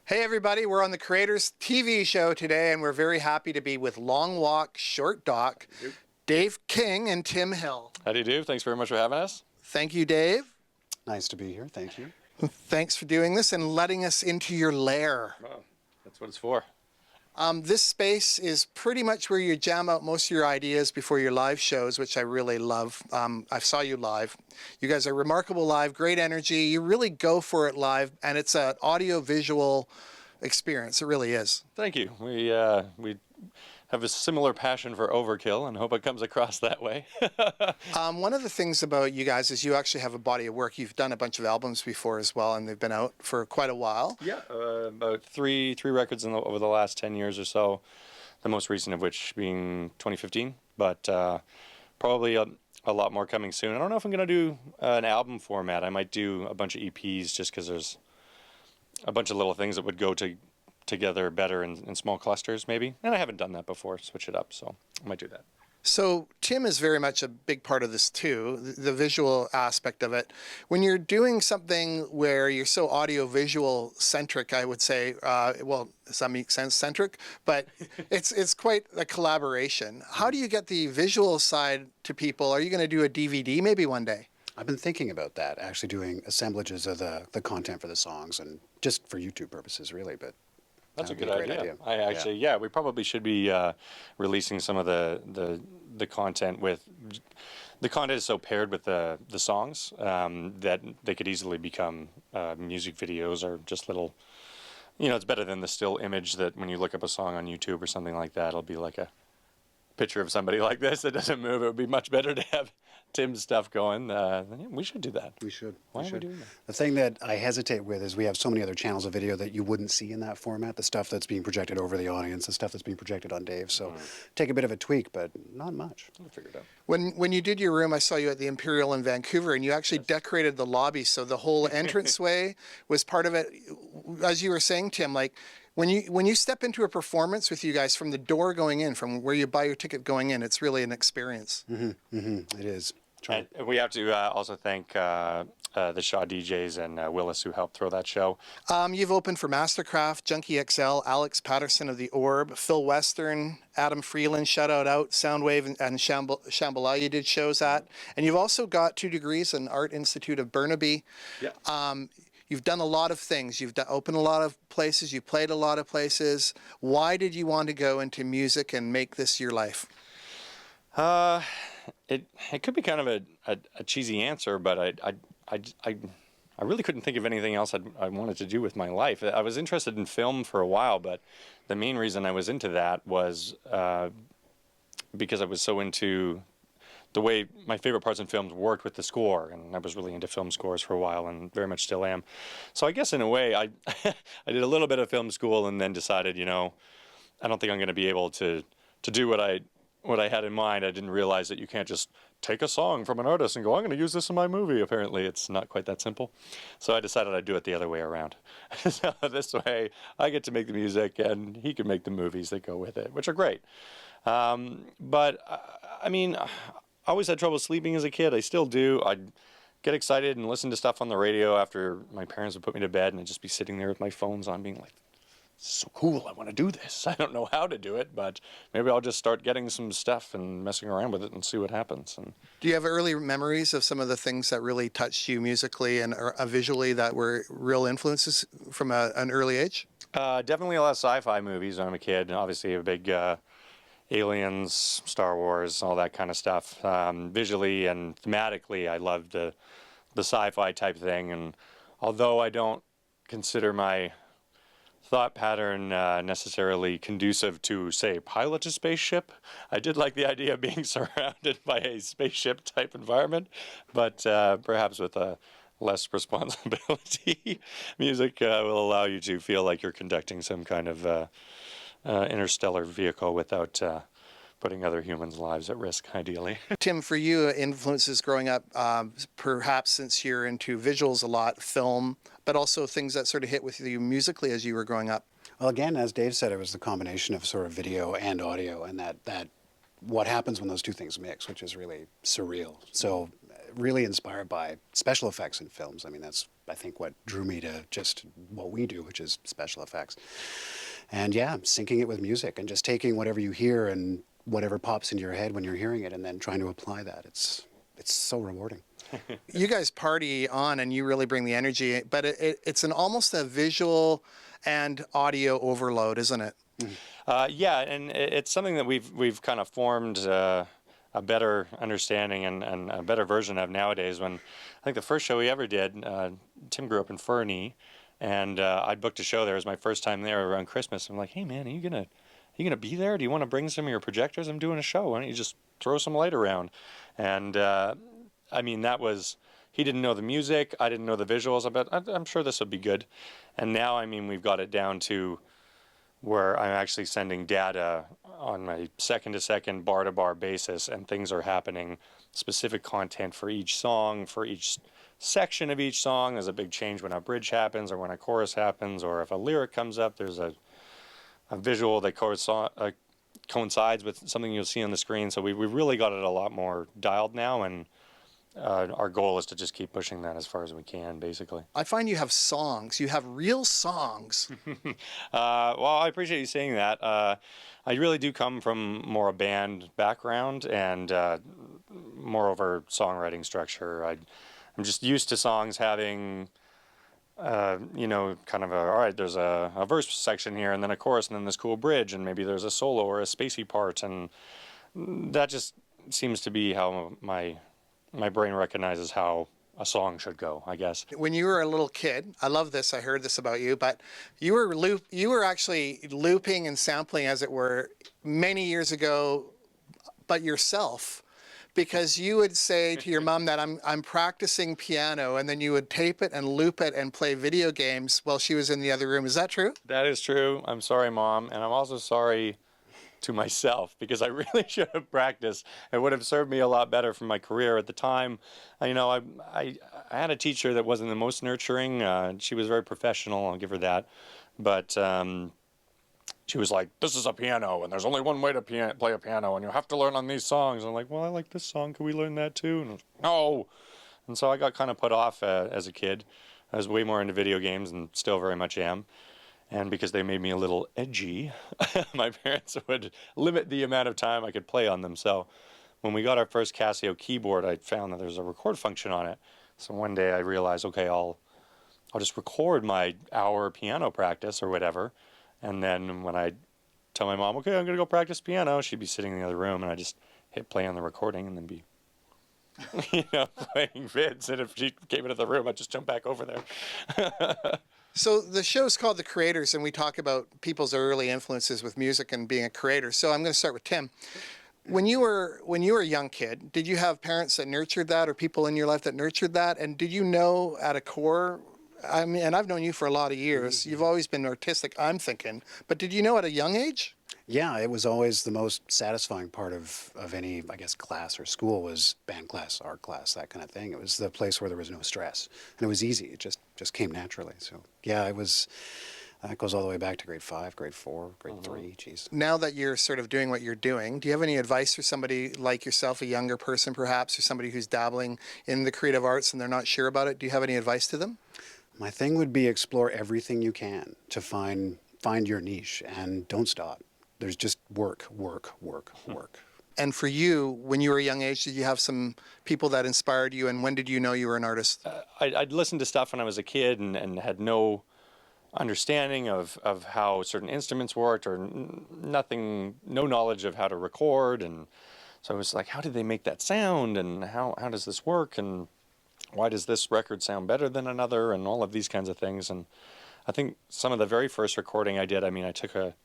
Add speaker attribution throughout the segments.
Speaker 1: Hey everybody, we're on the Creators TV show today and we're very happy to be with LongWalkShortDock, Dave King and Tim Hill.
Speaker 2: How do you do? Thanks very much for having us.
Speaker 1: Thank you, Dave.
Speaker 3: Nice to be here, thank you.
Speaker 1: Thanks for doing this and letting us into your lair.
Speaker 2: Wow, that's what it's for.
Speaker 1: This space is pretty much where you jam out most of your ideas before your live shows, which I really love. I saw you live. You guys are remarkable live, great energy. You really go for it live, and it's an audio-visual experience. It really is.
Speaker 2: Thank you. We have a similar passion for overkill and hope it comes across that way.
Speaker 1: One of the things about you guys is you actually have a body of work. You've done a bunch of albums before as well, and they've been out for quite a while.
Speaker 2: Yeah, about three records over the last 10 years or so, the most recent of which being 2015, but probably a lot more coming soon. I don't know if I'm going to do an album format. I might do a bunch of EPs just because there's a bunch of little things that would go together better in small clusters maybe, and I haven't done that before, switch it up, so I might do that.
Speaker 1: So Tim is very much a big part of this too, the visual aspect of it. When you're doing something where you're so audio-visual centric, I would say, well, does that make sense, centric? But it's quite a collaboration. How do you get the visual side to people? Are you going to do a DVD maybe one day?
Speaker 3: I've been thinking about that, actually doing assemblages of the content for the songs, and just for YouTube purposes really, but
Speaker 2: that's a good idea. I actually, yeah, we probably should be releasing some of the content with. The content is so paired with the songs that they could easily become music videos or just little. You know, it's better than the still image that when you look up a song on YouTube or something like that, it'll be like a picture of somebody like this that doesn't move. It would be much better to have Tim's stuff going. We should do that.
Speaker 3: We should.
Speaker 2: Why are we doing that?
Speaker 3: The thing that I hesitate with is we have so many other channels of video that you wouldn't see in that format, the stuff that's being projected over the audience, the stuff that's being projected on Dave. So take a bit of a tweak, but not much.
Speaker 2: We'll figure it out.
Speaker 1: When you did your room, I saw you at the Imperial in Vancouver, and you actually decorated the lobby, so the whole entranceway was part of it. As you were saying, Tim, like, when you step into a performance with you guys from the door going in, from where you buy your ticket going in, it's really an experience.
Speaker 3: It is.
Speaker 2: And we have to also thank the SHAW DJs and Willis who helped throw that show.
Speaker 1: You've opened for Mastercraft, Junkie XL, Alex Patterson of The Orb, Phil Western, Adam Freeland, shout out, Soundwave, and Shambhala you did shows at. And you've also got 2 degrees in Art Institute of Burnaby.
Speaker 2: Yeah.
Speaker 1: You've done a lot of things. You've opened a lot of places. You've played a lot of places. Why did you want to go into music and make this your life?
Speaker 2: It could be kind of a cheesy answer, but I really couldn't think of anything else I wanted to do with my life. I was interested in film for a while, but the main reason I was into that was because I was so into the way my favorite parts in films worked with the score, and I was really into film scores for a while and very much still am. So I guess in a way I did a little bit of film school and then decided, you know, I don't think I'm going to be able to do what I had in mind. I didn't realize that you can't just take a song from an artist and go, I'm going to use this in my movie. Apparently it's not quite that simple. So I decided I'd do it the other way around. So this way I get to make the music and he can make the movies that go with it, which are great. But I mean, I always had trouble sleeping as a kid. I still do. I'd get excited and listen to stuff on the radio after my parents would put me to bed, and I'd just be sitting there with my phones on being like, this is so cool, I want to do this. I don't know how to do it, but maybe I'll just start getting some stuff and messing around with it and see what happens. And
Speaker 1: do you have early memories of some of the things that really touched you musically and visually that were real influences from an early age?
Speaker 2: Definitely a lot of sci-fi movies when I'm a kid. Obviously a big Aliens, Star Wars, all that kind of stuff. Visually and thematically, I loved the sci-fi type thing. And although I don't consider my thought pattern necessarily conducive to, say, pilot a spaceship, I did like the idea of being surrounded by a spaceship type environment, but perhaps with a less responsibility. Music will allow you to feel like you're conducting some kind of interstellar vehicle without putting other humans' lives at risk, ideally.
Speaker 1: Tim, for you, influences growing up, perhaps since you're into visuals a lot, film, but also things that sort of hit with you musically as you were growing up?
Speaker 3: Well, again, as Dave said, it was the combination of sort of video and audio, and that what happens when those two things mix, which is really surreal. So really inspired by special effects in films. I mean, that's I think, what drew me to just what we do, which is special effects. And yeah, syncing it with music and just taking whatever you hear and whatever pops into your head when you're hearing it and then trying to apply that. It's so rewarding.
Speaker 1: You guys party on and you really bring the energy, but it's almost a visual and audio overload, isn't it?
Speaker 2: Yeah, and it's something that we've kind of formed a better understanding and a better version of nowadays. When I think the first show we ever did, Tim grew up in Fernie, and I booked a show there. It was my first time there around Christmas. I'm like, hey man, are you gonna be there? Do you want to bring some of your projectors? I'm doing a show. Why don't you just throw some light around? And I mean, he didn't know the music. I didn't know the visuals. I'm sure this would be good. And now, I mean, we've got it down to where I'm actually sending data on a second-to-second, bar-to-bar basis, and things are happening, specific content for each song, for each section of each song. There's a big change when a bridge happens or when a chorus happens, or if a lyric comes up, there's a visual that coincides with something you'll see on the screen. So we've really got it a lot more dialed now, and our goal is to just keep pushing that as far as we can, basically.
Speaker 1: I find you have songs. You have real songs.
Speaker 2: Well, I appreciate you saying that. I really do come from more a band background and more over songwriting structure. I'm just used to songs having, kind of all right, there's a verse section here and then a chorus and then this cool bridge and maybe there's a solo or a spacey part, and that just seems to be how my brain recognizes how a song should go, I guess.
Speaker 1: When you were a little kid, I love this, I heard this about you, but you were actually looping and sampling, as it were, many years ago, but yourself, because you would say to your mom that I'm practicing piano, and then you would tape it and loop it and play video games while she was in the other room. Is that true?
Speaker 2: That is true. I'm sorry, Mom, and I'm also sorry to myself, because I really should have practiced. It would have served me a lot better for my career at the time. I had a teacher that wasn't the most nurturing. She was very professional, I'll give her that. But she was like, this is a piano, and there's only one way to play a piano, and you have to learn on these songs. And I'm like, well, I like this song. Can we learn that too? And I was like, no. And so I got kind of put off as a kid. I was way more into video games and still very much am. And because they made me a little edgy, my parents would limit the amount of time I could play on them. So when we got our first Casio keyboard, I found that there's a record function on it. So one day I realized, okay, I'll just record my hour piano practice or whatever. And then when I tell my mom, okay, I'm going to go practice piano, she'd be sitting in the other room, and I just hit play on the recording and then be playing vids. And if she came into the room, I'd just jump back over there.
Speaker 1: So the show's called The Creators, and we talk about people's early influences with music and being a creator. So I'm going to start with Tim. When you were a young kid, did you have parents that nurtured that, or people in your life that nurtured that? And did you know at a core, I mean, and I've known you for a lot of years, you've always been artistic, I'm thinking, but did you know at a young age?
Speaker 3: Yeah, it was always the most satisfying part of any, I guess, class or school was band class, art class, that kind of thing. It was the place where there was no stress. And it was easy. It just came naturally. So, yeah, that goes all the way back to grade 5, grade 4, grade 3, geez.
Speaker 1: Now that you're sort of doing what you're doing, do you have any advice for somebody like yourself, a younger person perhaps, or somebody who's dabbling in the creative arts and they're not sure about it? Do you have any advice to them?
Speaker 3: My thing would be explore everything you can to find your niche and don't stop. There's just work.
Speaker 1: And for you, when you were a young age, did you have some people that inspired you, and when did you know you were an artist?
Speaker 2: I'd listened to stuff when I was a kid and had no understanding of how certain instruments worked, or no knowledge of how to record. And so I was like, how did they make that sound, and how does this work, and why does this record sound better than another, and all of these kinds of things. And I think some of the very first recording I did, I took a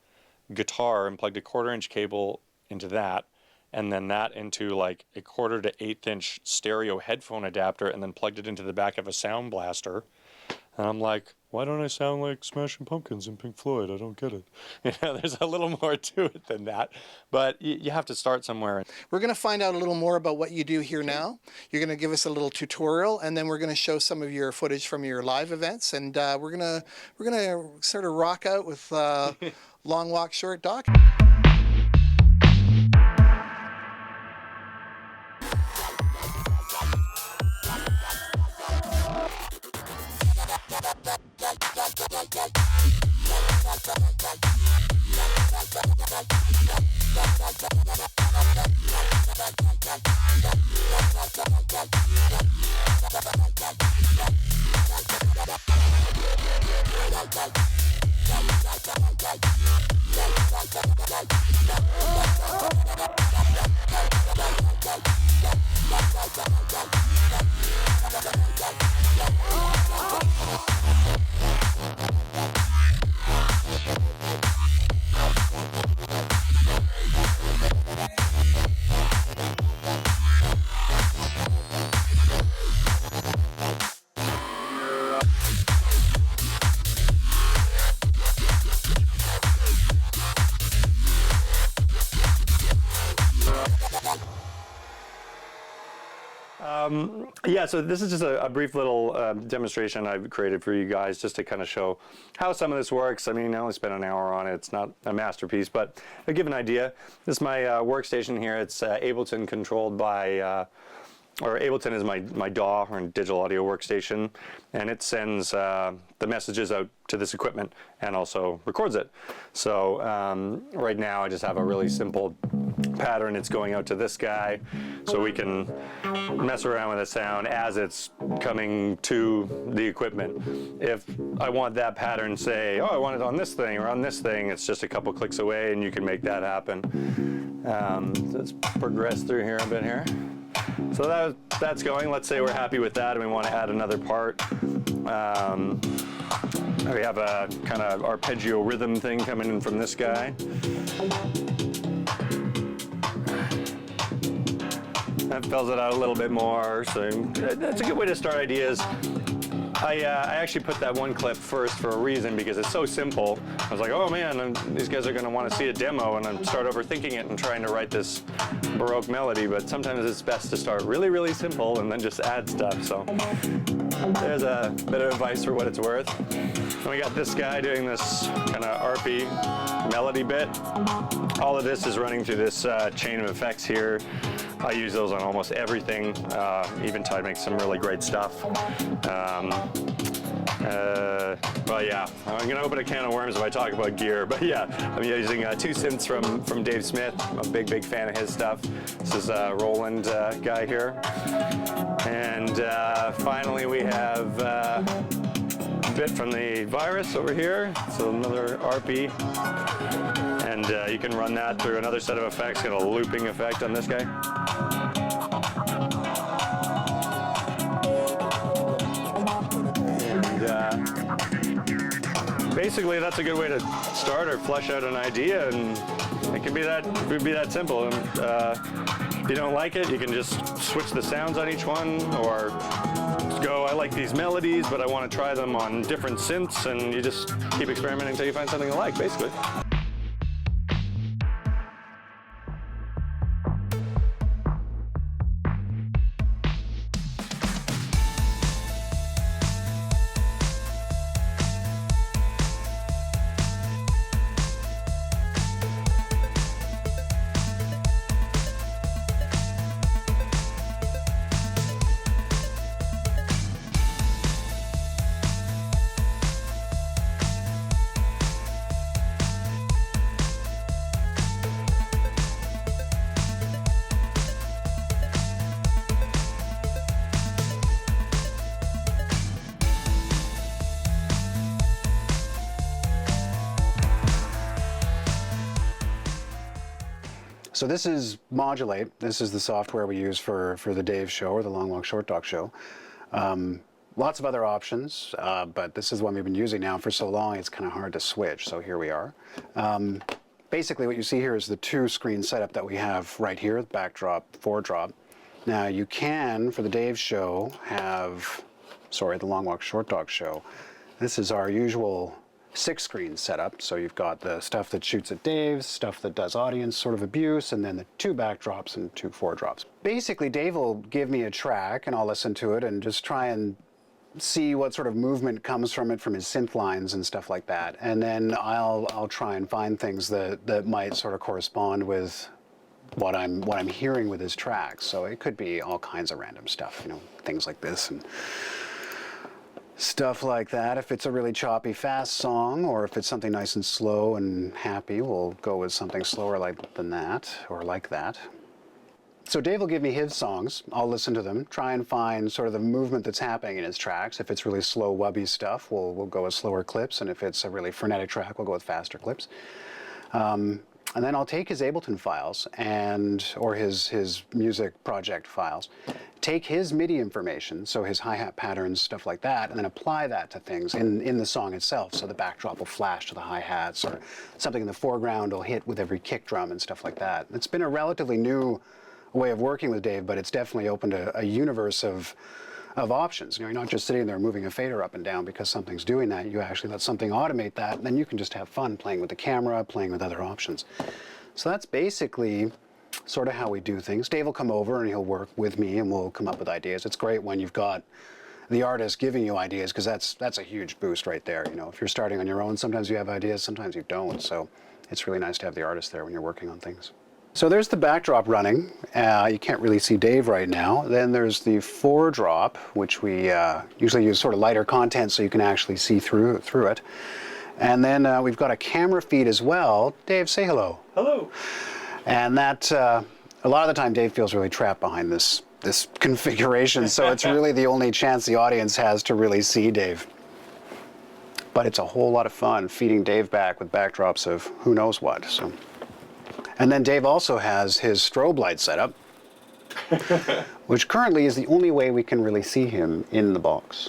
Speaker 2: guitar and plugged a 1/4-inch cable into that, and then that into like a 1/4 to 1/8 inch stereo headphone adapter, and then plugged it into the back of a sound blaster. And I'm like, why don't I sound like Smashing Pumpkins and Pink Floyd? I don't get it. There's a little more to it than that, but you have to start somewhere.
Speaker 1: We're going to find out a little more about what you do here now. You're going to give us a little tutorial, and then we're going to show some of your footage from your live events, and we're going to sort of rock out with Long Walk Short Dock.
Speaker 2: Yeah, so this is just a brief little demonstration I've created for you guys just to kind of show how some of this works. I mean, I only spent an hour on it. It's not a masterpiece, but I'll give an idea. This is my workstation here. It's Ableton controlled by, or Ableton is my DAW, or digital audio workstation, and it sends the messages out to this equipment and also records it. So right now I just have a really simple pattern. It's going out to this guy, so we can mess around with the sound as it's coming to the equipment. If I want that pattern, say, oh, I want it on this thing or on this thing, it's just a couple clicks away and you can make that happen. Let's progress through here a bit here. So that's going. Let's say we're happy with that and we want to add another part. We have a kind of arpeggio rhythm thing coming in from this guy. That fills it out a little bit more, so that's a good way to start ideas. I actually put that one clip first for a reason, because it's so simple. I was like, oh man, these guys are going to want to see a demo, and I start overthinking it and trying to write this Baroque melody, but sometimes it's best to start really, really simple and then just add stuff. So there's a bit of advice for what it's worth. And we got this guy doing this kind of arpy melody bit. All of this is running through this chain of effects here. I use those on almost everything. Eventide makes some really great stuff. But yeah, I'm gonna open a can of worms if I talk about gear. But yeah, I'm using two synths from Dave Smith. I'm a big fan of his stuff. This is a Roland guy here. And finally we have a bit from the Virus over here. So another RP. And you can run that through another set of effects. Got a looping effect on this guy. Basically, that's a good way to start or flesh out an idea, and it can be that simple. And if you don't like it, you can just switch the sounds on each one, or go, I like these melodies, but I want to try them on different synths, and you just keep experimenting until you find something you like, basically.
Speaker 3: So this is Modulate. This is the software we use for the Dave show, or the LongWalkShortDock show. Lots of other options, but this is the one we've been using now for so long, it's kind of hard to switch, so here we are. Basically what you see here is the two-screen setup that we have right here, backdrop, foredrop. Now you can, for the Dave show, have, sorry, the LongWalkShortDock show, this is our usual 6-screen setup. So you've got the stuff that shoots at Dave's, stuff that does audience sort of abuse, and then the 2 backdrops and 2 foredrops. Basically, Dave will give me a track and I'll listen to it and just try and see what sort of movement comes from it, from his synth lines and stuff like that. And then I'll try and find things that might sort of correspond with what I'm hearing with his tracks. So it could be all kinds of random stuff, you know, things like this and stuff like that. If it's a really choppy, fast song, or if it's something nice and slow and happy, we'll go with something slower than that, or like that. So Dave will give me his songs. I'll listen to them, try and find sort of the movement that's happening in his tracks. If it's really slow, wubby stuff, we'll go with slower clips, and if it's a really frenetic track, we'll go with faster clips. And then I'll take his Ableton files or his music project files, take his MIDI information, so his hi-hat patterns, stuff like that, and then apply that to things in the song itself. So the backdrop will flash to the hi-hats, or something in the foreground will hit with every kick drum and stuff like that. It's been a relatively new way of working with Dave, but it's definitely opened a universe of options. You know, you're not just sitting there moving a fader up and down because something's doing that. You actually let something automate that, and then you can just have fun playing with the camera, playing with other options. So that's basically sort of how we do things. Dave will come over and he'll work with me, and we'll come up with ideas. It's great when you've got the artist giving you ideas, because that's a huge boost right there. You know, if you're starting on your own, sometimes you have ideas, sometimes you don't. So it's really nice to have the artist there when you're working on things. So there's the backdrop running. You can't really see Dave right now. Then there's the foredrop, which we usually use sort of lighter content so you can actually see through it. And then we've got a camera feed as well. Dave, say hello.
Speaker 2: Hello.
Speaker 3: And that, a lot of the time, Dave feels really trapped behind this configuration, so it's really the only chance the audience has to really see Dave. But it's a whole lot of fun feeding Dave back with backdrops of who knows what. So. And then Dave also has his strobe light setup, which currently is the only way we can really see him in the box.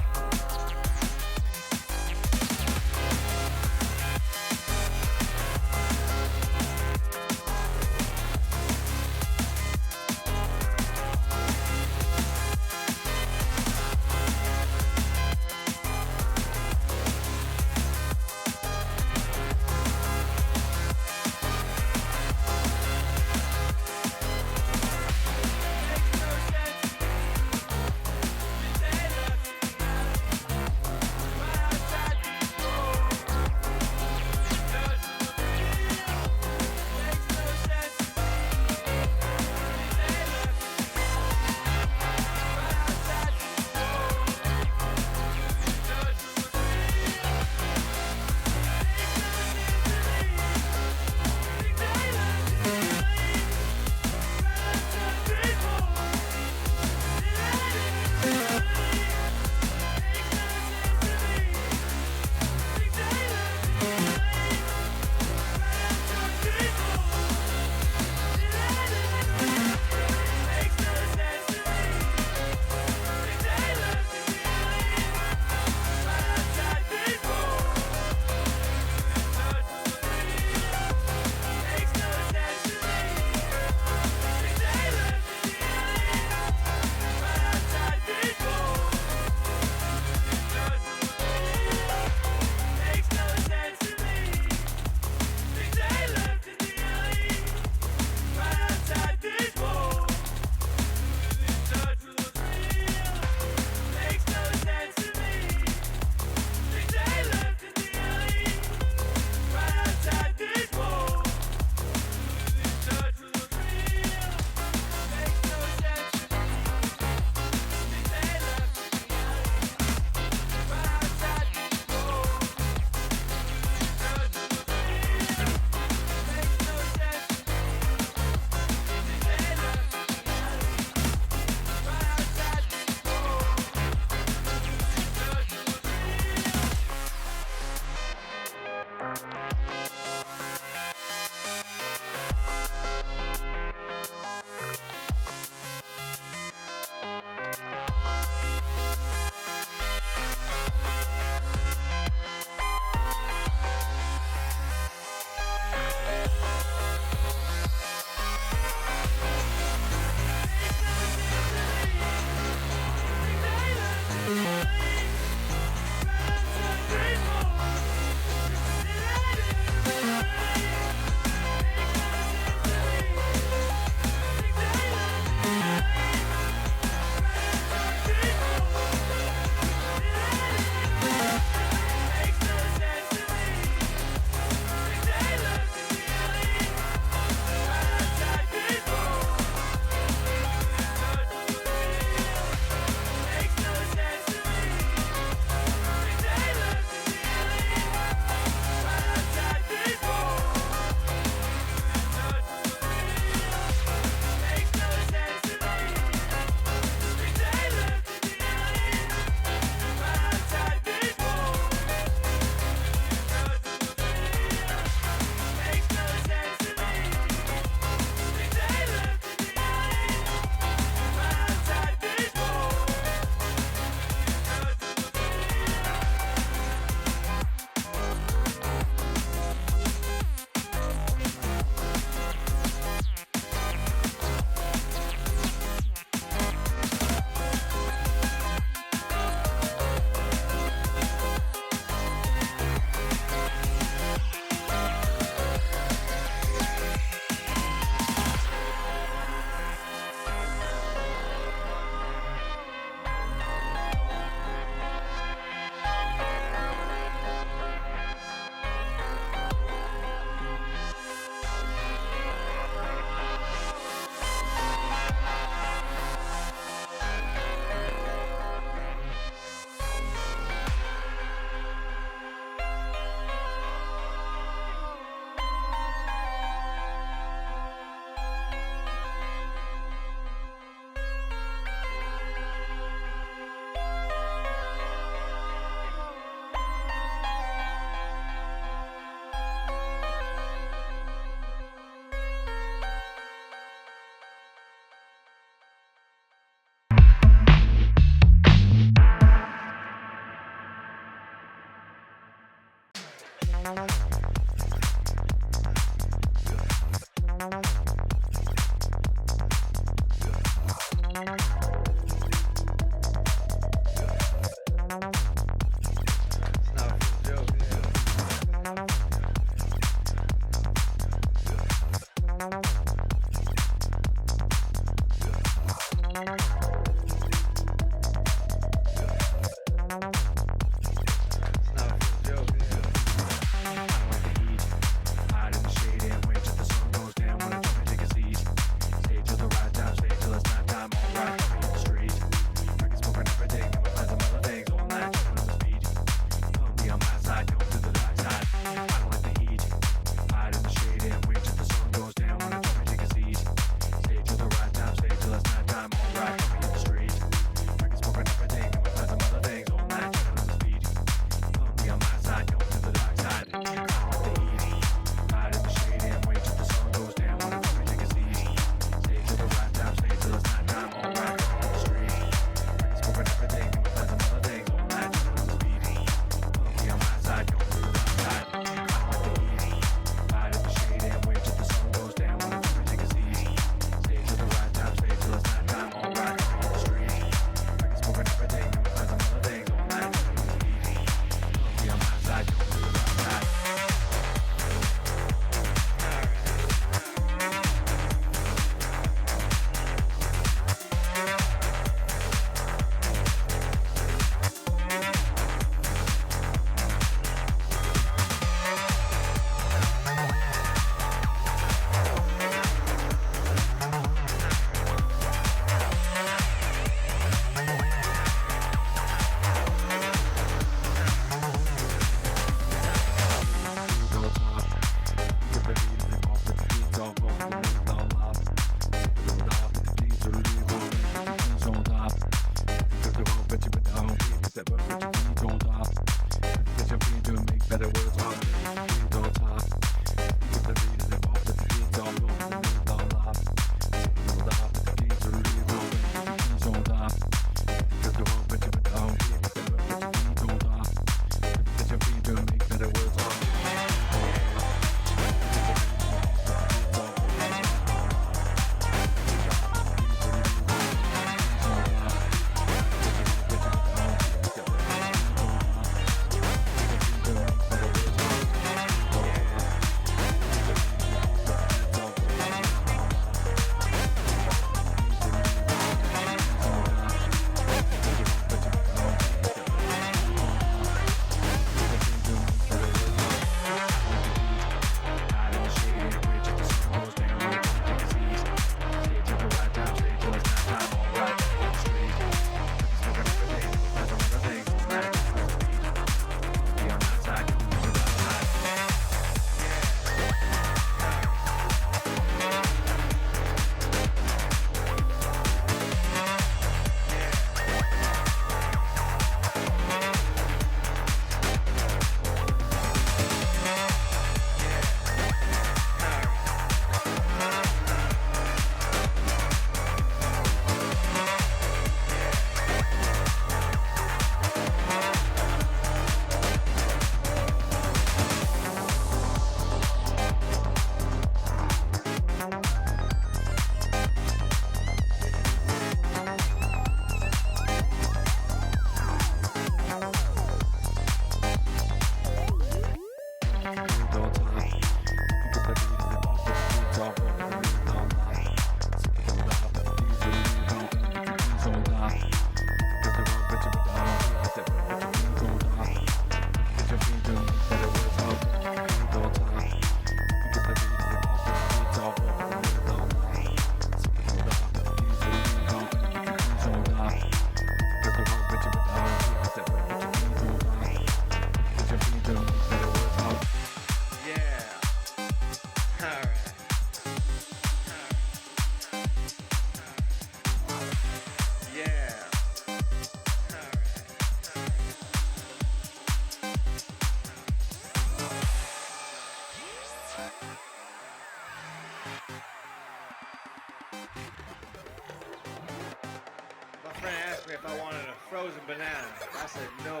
Speaker 4: friend asked me if I wanted a frozen banana. I said no,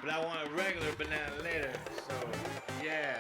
Speaker 4: but I want a regular banana later, so yeah.